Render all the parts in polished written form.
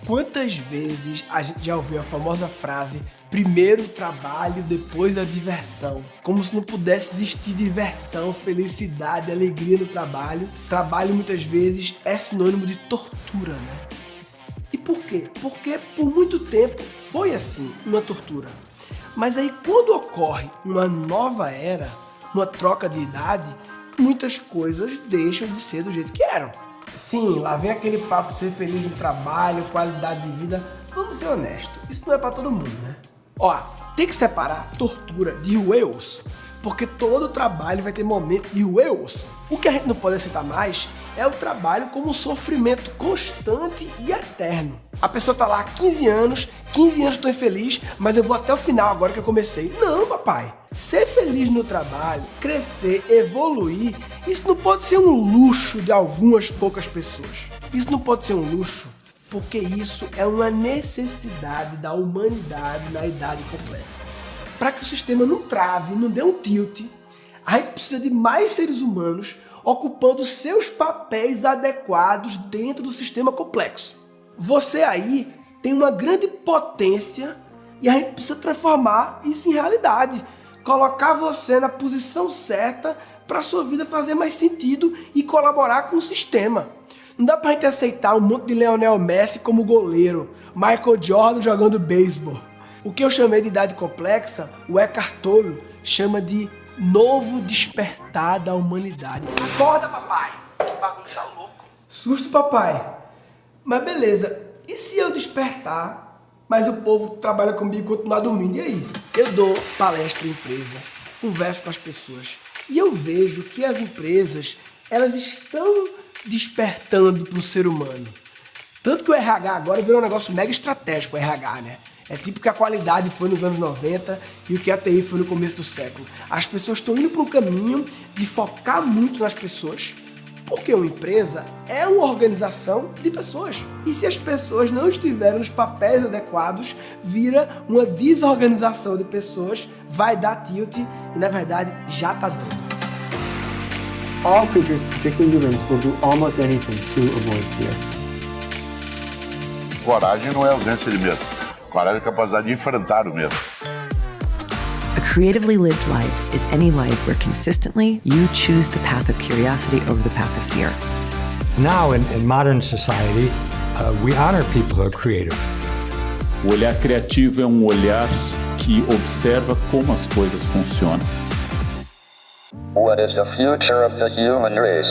Quantas vezes a gente já ouviu a famosa frase primeiro o trabalho, depois a diversão? Como se não pudesse existir diversão, felicidade, alegria no trabalho. Trabalho muitas vezes é sinônimo de tortura, né? E por quê? Porque por muito tempo foi assim, uma tortura. Mas aí quando ocorre uma nova era, uma troca de idade, muitas coisas deixam de ser do jeito que eram. Sim, lá vem aquele papo de ser feliz no trabalho, qualidade de vida. Vamos ser honestos, isso não é pra todo mundo, né? Ó, tem que separar tortura de roer osso, porque todo trabalho vai ter momento de roer osso. O que a gente não pode aceitar mais é o trabalho como um sofrimento constante e eterno. A pessoa tá lá há 15 anos estou infeliz, mas eu vou até o final agora que eu comecei. Não, papai. Ser feliz no trabalho, crescer, evoluir, isso não pode ser um luxo de algumas poucas pessoas. Isso não pode ser um luxo, porque isso é uma necessidade da humanidade na idade complexa. Para que o sistema não trave, não dê um tilt, a gente precisa de mais seres humanos ocupando seus papéis adequados dentro do sistema complexo. Você aí tem uma grande potência e a gente precisa transformar isso em realidade. Colocar você na posição certa para a sua vida fazer mais sentido e colaborar com o sistema. Não dá pra gente aceitar um monte de Lionel Messi como goleiro, Michael Jordan jogando beisebol. O que eu chamei de idade complexa, o Eckhart Tolle chama de novo despertar da humanidade. Acorda, papai! Que bagulho tá louco. Susto, papai. Mas beleza, e se eu despertar, mas o povo trabalha comigo e continuar dormindo? E aí? Eu dou palestra em empresa, converso com as pessoas e eu vejo que as empresas, elas estão despertando para o ser humano. Tanto que o RH agora virou um negócio mega estratégico, o RH, né? É tipo que a qualidade foi nos anos 90 e o que a TI foi no começo do século. As pessoas estão indo para um caminho de focar muito nas pessoas, porque uma empresa é uma organização de pessoas. E se as pessoas não estiverem nos papéis adequados, vira uma desorganização de pessoas, vai dar tilt e na verdade já está dando. All creatures, particularly humans, will do almost anything to avoid fear. Coragem não é ausência de medo. Coragem é a capacidade de enfrentar o medo. A creatively lived life is any life where consistently you choose the path of curiosity over the path of fear. Now, in modern society, we honor people who are creative. O olhar criativo é um olhar que observa como as coisas funcionam. What is the future of the human race?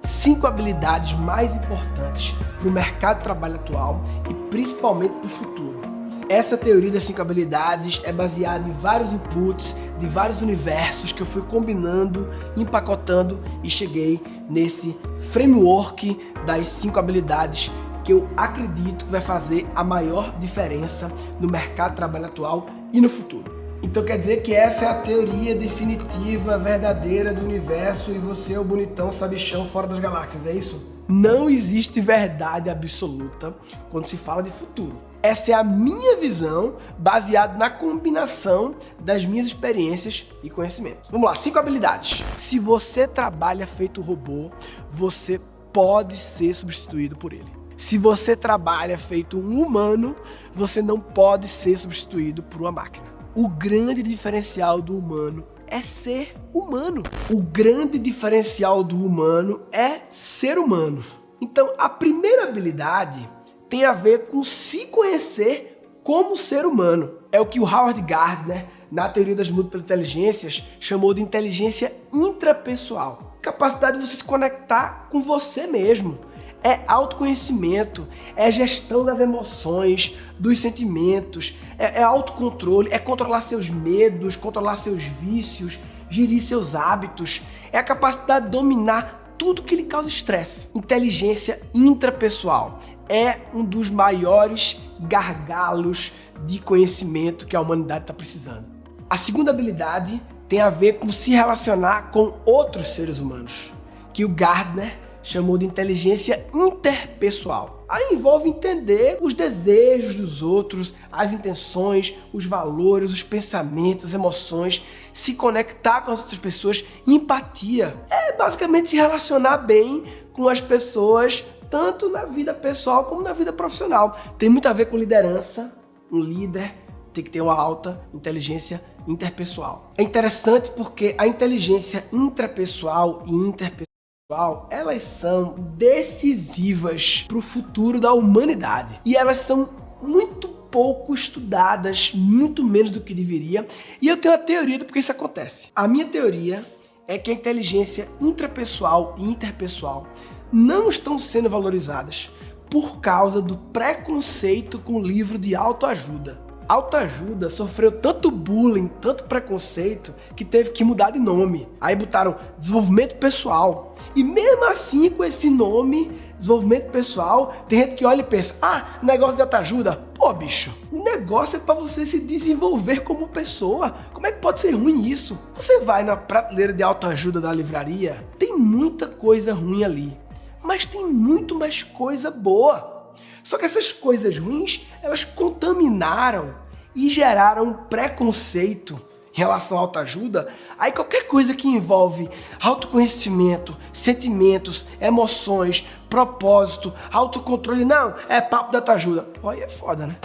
Cinco habilidades mais importantes para o mercado de trabalho atual e principalmente para o futuro. Essa teoria das 5 habilidades é baseada em vários inputs de vários universos que eu fui combinando, empacotando e cheguei nesse framework das 5 habilidades que eu acredito que vai fazer a maior diferença no mercado de trabalho atual e no futuro. Então quer dizer que essa é a teoria definitiva, verdadeira do universo e você é o bonitão sabichão fora das galáxias, é isso? Não existe verdade absoluta quando se fala de futuro. Essa é a minha visão baseada na combinação das minhas experiências e conhecimentos. Vamos lá, 5 habilidades. Se você trabalha feito robô, você pode ser substituído por ele. Se você trabalha feito um humano, você não pode ser substituído por uma máquina. O grande diferencial do humano é ser humano. O grande diferencial do humano é ser humano. Então, a primeira habilidade tem a ver com se conhecer como ser humano. É o que o Howard Gardner, na teoria das múltiplas inteligências, chamou de inteligência intrapessoal. Capacidade de você se conectar com você mesmo. É autoconhecimento, é gestão das emoções, dos sentimentos, é autocontrole, é controlar seus medos, controlar seus vícios, gerir seus hábitos, é a capacidade de dominar tudo que lhe causa estresse. Inteligência intrapessoal é um dos maiores gargalos de conhecimento que a humanidade está precisando. A segunda habilidade tem a ver com se relacionar com outros seres humanos, que o Gardner chamou de inteligência interpessoal. Aí envolve entender os desejos dos outros, as intenções, os valores, os pensamentos, as emoções, se conectar com as outras pessoas, empatia. É basicamente se relacionar bem com as pessoas, tanto na vida pessoal como na vida profissional. Tem muito a ver com liderança. Um líder tem que ter uma alta inteligência interpessoal. É interessante porque a inteligência intrapessoal e interpessoal, elas são decisivas para o futuro da humanidade. E elas são muito pouco estudadas, muito menos do que deveria. E eu tenho a teoria do porquê isso acontece. A minha teoria é que a inteligência intrapessoal e interpessoal não estão sendo valorizadas por causa do preconceito com o livro de autoajuda. Autoajuda sofreu tanto bullying, tanto preconceito, que teve que mudar de nome. Aí botaram desenvolvimento pessoal. E mesmo assim, com esse nome, desenvolvimento pessoal, tem gente que olha e pensa, negócio de autoajuda. Pô, bicho, o negócio é para você se desenvolver como pessoa. Como é que pode ser ruim isso? Você vai na prateleira de autoajuda da livraria, tem muita coisa ruim ali, mas tem muito mais coisa boa. Só que essas coisas ruins, elas contaminaram e geraram preconceito em relação à autoajuda. Aí qualquer coisa que envolve autoconhecimento, sentimentos, emoções, propósito, autocontrole, não, é papo da autoajuda. Olha, é foda, né?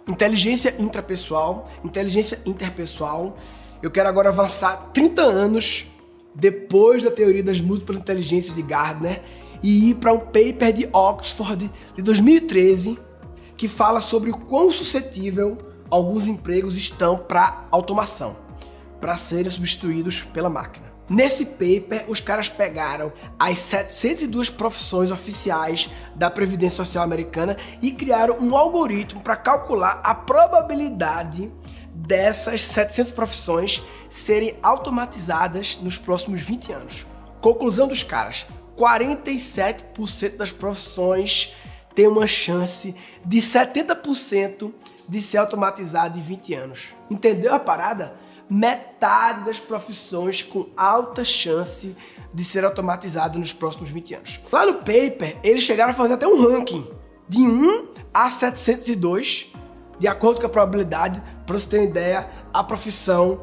Inteligência intrapessoal, inteligência interpessoal. Eu quero agora avançar 30 anos depois da teoria das múltiplas inteligências de Gardner e ir para um paper de Oxford de 2013 que fala sobre o quão suscetível alguns empregos estão para automação, para serem substituídos pela máquina. Nesse paper, os caras pegaram as 702 profissões oficiais da Previdência Social Americana e criaram um algoritmo para calcular a probabilidade dessas 700 profissões serem automatizadas nos próximos 20 anos. Conclusão dos caras: 47% das profissões têm uma chance de 70% de ser automatizada em 20 anos. Entendeu a parada? Metade das profissões com alta chance de ser automatizada nos próximos 20 anos. Lá no paper, eles chegaram a fazer até um ranking de 1 a 702, de acordo com a probabilidade. Para você ter uma ideia, a profissão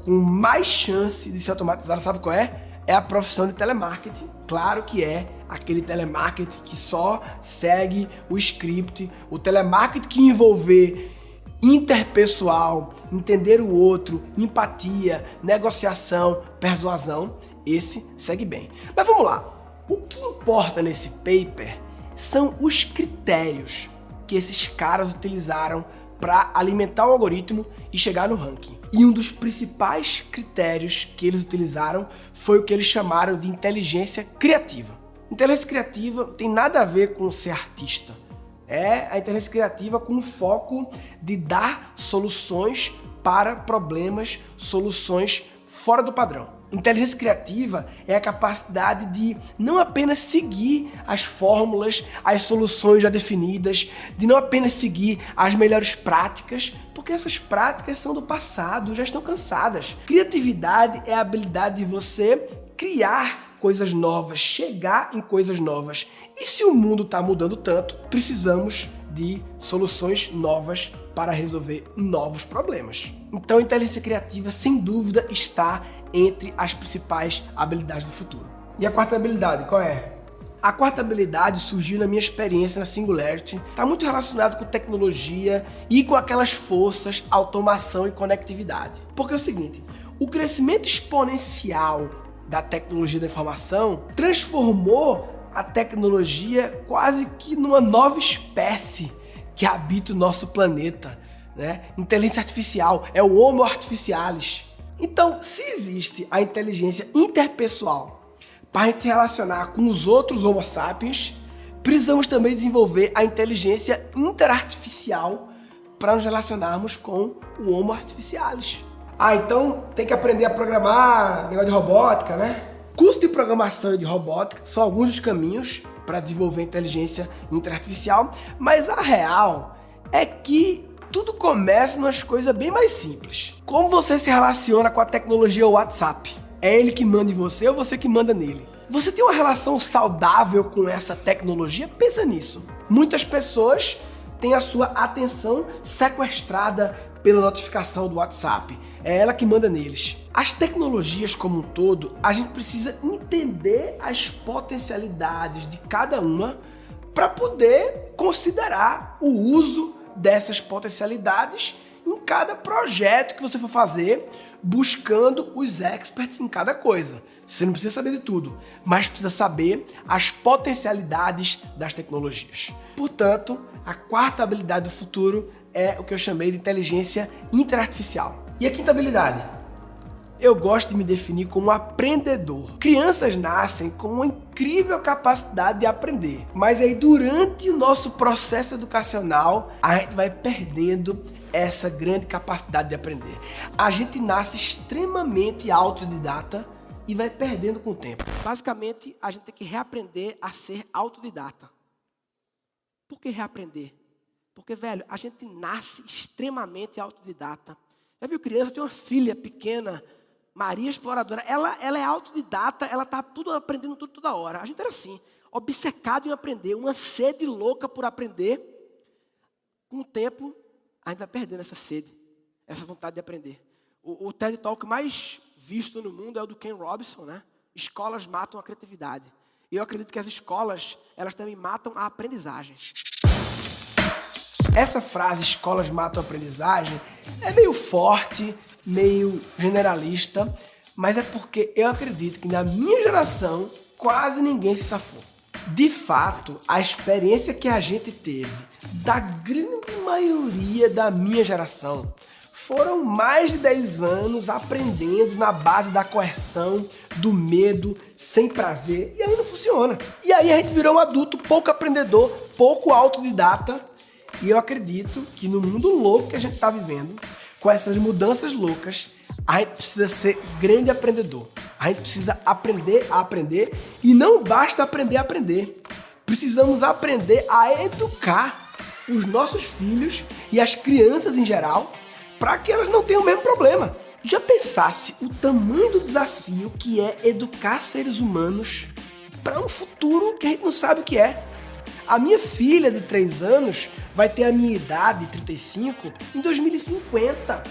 com mais chance de ser automatizada, sabe qual é? É a profissão de telemarketing. Claro que é aquele telemarketing que só segue o script, o telemarketing que envolver interpessoal, entender o outro, empatia, negociação, persuasão, esse segue bem. Mas vamos lá, o que importa nesse paper são os critérios que esses caras utilizaram para alimentar o algoritmo e chegar no ranking. E um dos principais critérios que eles utilizaram foi o que eles chamaram de inteligência criativa. Inteligência criativa tem nada a ver com ser artista. É a inteligência criativa com o foco de dar soluções para problemas, soluções fora do padrão. Inteligência criativa é a capacidade de não apenas seguir as fórmulas, as soluções já definidas, de não apenas seguir as melhores práticas, porque essas práticas são do passado, já estão cansadas. Criatividade é a habilidade de você criar coisas novas, chegar em coisas novas. E se o mundo está mudando tanto, precisamos de soluções novas para resolver novos problemas. Então, a inteligência criativa, sem dúvida, está entre as principais habilidades do futuro. E a quarta habilidade, qual é? A quarta habilidade surgiu na minha experiência na Singularity. Está muito relacionado com tecnologia e com aquelas forças, automação e conectividade. Porque é o seguinte, o crescimento exponencial da tecnologia da informação transformou a tecnologia quase que numa nova espécie que habita o nosso planeta, né? Inteligência artificial, é o Homo artificialis. Então, se existe a inteligência interpessoal para a gente se relacionar com os outros Homo sapiens, precisamos também desenvolver a inteligência interartificial para nos relacionarmos com o Homo artificialis. Então tem que aprender a programar, negócio de robótica, né? Curso de programação e de robótica são alguns dos caminhos para desenvolver inteligência interartificial, mas a real é que tudo começa nas coisas bem mais simples. Como você se relaciona com a tecnologia WhatsApp? É ele que manda em você ou você que manda nele? Você tem uma relação saudável com essa tecnologia? Pensa nisso. Muitas pessoas têm a sua atenção sequestrada pela notificação do WhatsApp. É ela que manda neles. As tecnologias como um todo, a gente precisa entender as potencialidades de cada uma para poder considerar o uso dessas potencialidades em cada projeto que você for fazer, buscando os experts em cada coisa. Você não precisa saber de tudo, mas precisa saber as potencialidades das tecnologias. Portanto, a quarta habilidade do futuro é o que eu chamei de inteligência interartificial. E a quinta habilidade? Eu gosto de me definir como aprendedor. Crianças nascem com uma incrível capacidade de aprender, mas aí durante o nosso processo educacional, a gente vai perdendo essa grande capacidade de aprender. A gente nasce extremamente autodidata e vai perdendo com o tempo. Basicamente, a gente tem que reaprender a ser autodidata. Por que reaprender? Porque, velho, a gente nasce extremamente autodidata. Já viu criança? Tem uma filha pequena, Maria Exploradora. Ela é autodidata, ela tá tudo aprendendo tudo toda hora. A gente era assim, obcecado em aprender, uma sede louca por aprender. Com o tempo, a gente vai perdendo essa sede, essa vontade de aprender. O TED Talk mais visto no mundo é o do Ken Robinson, né? Escolas matam a criatividade. E eu acredito que as escolas, elas também matam a aprendizagem. Essa frase, escolas matam a aprendizagem, é meio forte, meio generalista, mas é porque eu acredito que na minha geração quase ninguém se safou. De fato, a experiência que a gente teve da grande maioria da minha geração foram mais de 10 anos aprendendo na base da coerção, do medo, sem prazer, e aí não funciona. E aí a gente virou um adulto pouco aprendedor, pouco autodidata, e eu acredito que no mundo louco que a gente está vivendo, com essas mudanças loucas, a gente precisa ser grande aprendedor. A gente precisa aprender a aprender, e não basta aprender a aprender. Precisamos aprender a educar os nossos filhos e as crianças em geral, para que elas não tenham o mesmo problema. Já pensasse o tamanho do desafio que é educar seres humanos para um futuro que a gente não sabe o que é? A minha filha de 3 anos vai ter a minha idade, 35, em 2050.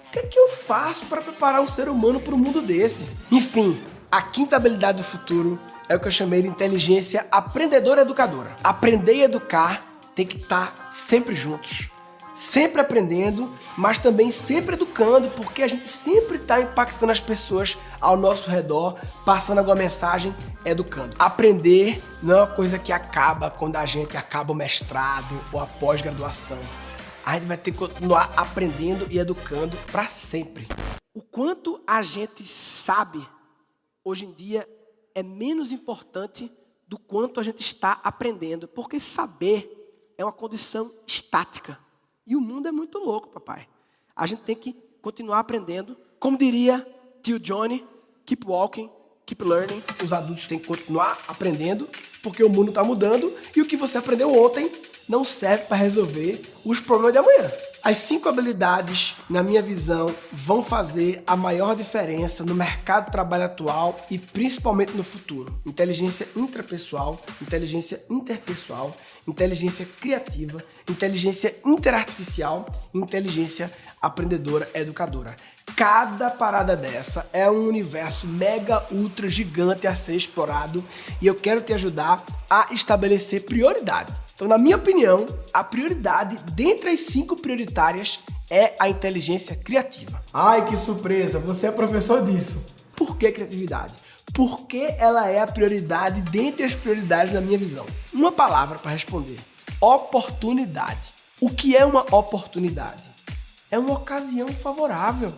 O que é que eu faço para preparar um ser humano para um mundo desse? Enfim, a quinta habilidade do futuro é o que eu chamei de inteligência aprendedora-educadora. Aprender e educar tem que estar sempre juntos. Sempre aprendendo, mas também sempre educando, porque a gente sempre está impactando as pessoas ao nosso redor, passando alguma mensagem, educando. Aprender não é uma coisa que acaba quando a gente acaba o mestrado ou a pós-graduação. A gente vai ter que continuar aprendendo e educando para sempre. O quanto a gente sabe, hoje em dia, é menos importante do quanto a gente está aprendendo, porque saber é uma condição estática. E o mundo é muito louco, papai. A gente tem que continuar aprendendo. Como diria tio Johnny, keep walking, keep learning. Os adultos têm que continuar aprendendo, porque o mundo está mudando e o que você aprendeu ontem não serve para resolver os problemas de amanhã. As 5 habilidades, na minha visão, vão fazer a maior diferença no mercado de trabalho atual e principalmente no futuro. Inteligência intrapessoal, inteligência interpessoal, inteligência criativa, inteligência interartificial e inteligência aprendedora educadora. Cada parada dessa é um universo mega, ultra, gigante a ser explorado e eu quero te ajudar a estabelecer prioridade. Então, na minha opinião, a prioridade dentre as 5 prioritárias é a inteligência criativa. Ai, que surpresa! Você é professor disso. Por que criatividade? Porque ela é a prioridade dentre as prioridades na minha visão. Uma palavra para responder. Oportunidade. O que é uma oportunidade? É uma ocasião favorável.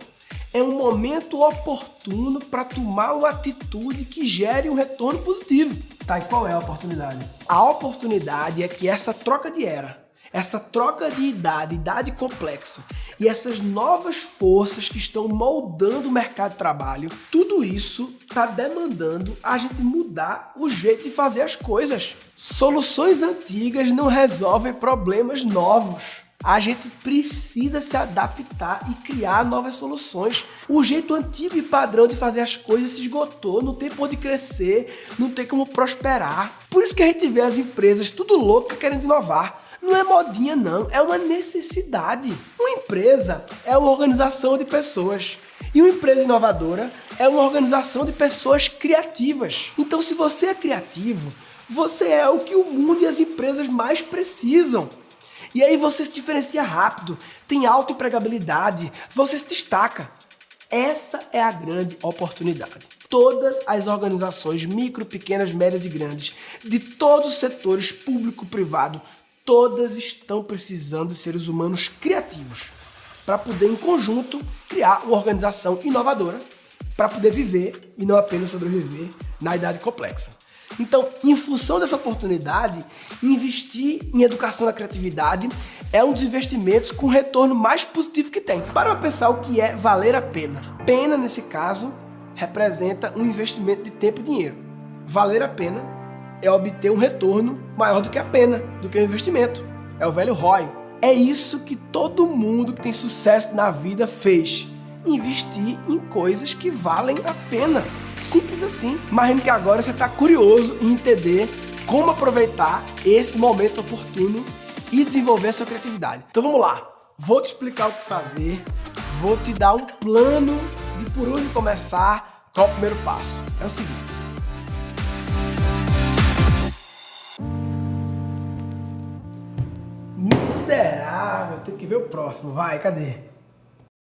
É um momento oportuno para tomar uma atitude que gere um retorno positivo. Tá, e qual é a oportunidade? A oportunidade é que essa troca de era, essa troca de idade complexa e essas novas forças que estão moldando o mercado de trabalho, tudo isso está demandando a gente mudar o jeito de fazer as coisas. Soluções antigas não resolvem problemas novos. A gente precisa se adaptar e criar novas soluções. O jeito antigo e padrão de fazer as coisas se esgotou, não tem por onde crescer, não tem como prosperar. Por isso que a gente vê as empresas tudo louca querendo inovar. Não é modinha não, é uma necessidade. Uma empresa é uma organização de pessoas. E uma empresa inovadora é uma organização de pessoas criativas. Então, se você é criativo, você é o que o mundo e as empresas mais precisam. E aí você se diferencia rápido, tem alta empregabilidade, você se destaca. Essa é a grande oportunidade. Todas as organizações, micro, pequenas, médias e grandes, de todos os setores, público, privado, todas estão precisando de seres humanos criativos para poder, em conjunto, criar uma organização inovadora para poder viver e não apenas sobreviver na idade complexa. Então, em função dessa oportunidade, investir em educação da criatividade é um dos investimentos com retorno mais positivo que tem. Para pensar o que é valer a pena. Pena, nesse caso, representa um investimento de tempo e dinheiro. Valer a pena é obter um retorno maior do que a pena, do que o investimento. É o velho ROI. É isso que todo mundo que tem sucesso na vida fez. Investir em coisas que valem a pena. Simples assim. Imagino que agora você está curioso em entender como aproveitar esse momento oportuno e desenvolver a sua criatividade. Então vamos lá. Vou te explicar o que fazer. Vou te dar um plano de por onde começar, qual é o primeiro passo. É o seguinte. Miserável. Tem que ver o próximo. Vai, cadê?